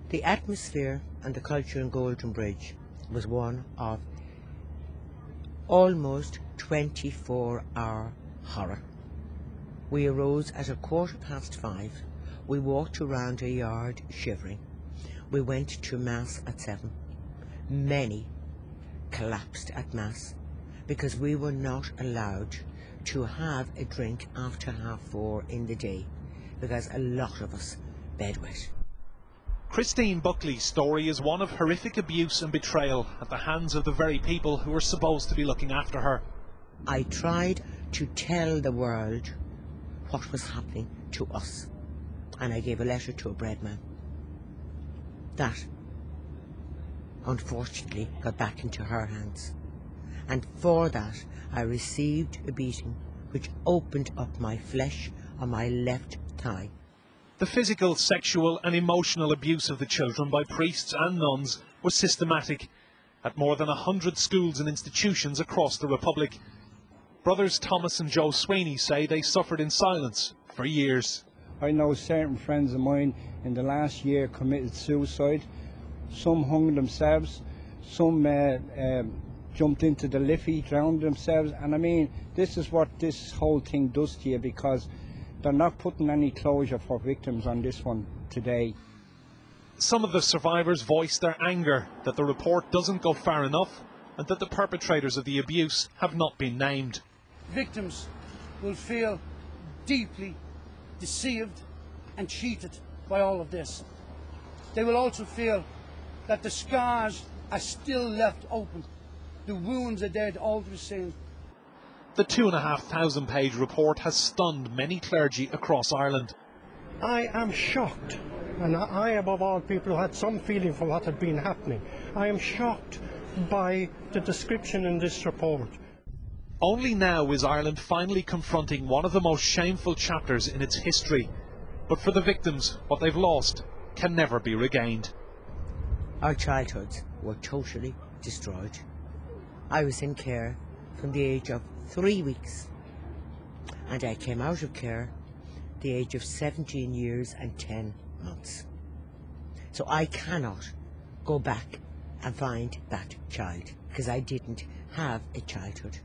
The atmosphere and the culture in Golden Bridge was one of almost 24-hour horror. We arose at 5:15. We walked around a yard shivering. We went to Mass at 7. Many collapsed at Mass because we were not allowed to have a drink after 4:30 in the day because a lot of us bedwet. Christine Buckley's story is one of horrific abuse and betrayal at the hands of the very people who were supposed to be looking after her. I tried to tell the world what was happening to us, and I gave a letter to a bread man. That, unfortunately, got back into her hands, and for that I received a beating which opened up my flesh on my left thigh. The physical, sexual and emotional abuse of the children by priests and nuns was systematic at more than 100 schools and institutions across the Republic. Brothers Thomas and Joe Sweeney say they suffered in silence for years. I know certain friends of mine in the last year committed suicide. Some hung themselves, some jumped into the Liffey, drowned themselves, and I mean, this is what this whole thing does to you, because they're not putting any closure for victims on this one today. Some of the survivors voiced their anger that the report doesn't go far enough and that the perpetrators of the abuse have not been named. Victims will feel deeply deceived and cheated by all of this. They will also feel that the scars are still left open. The wounds are dead all the same. The 2,500-page report has stunned many clergy across Ireland. I am shocked, and I, above all people who had some feeling for what had been happening, I am shocked by the description in this report. Only now is Ireland finally confronting one of the most shameful chapters in its history. But for the victims, what they've lost can never be regained. Our childhoods were totally destroyed. I was in care from the age of 3 weeks, and I came out of care at the age of 17 years and 10 months. So I cannot go back and find that child, because I didn't have a childhood.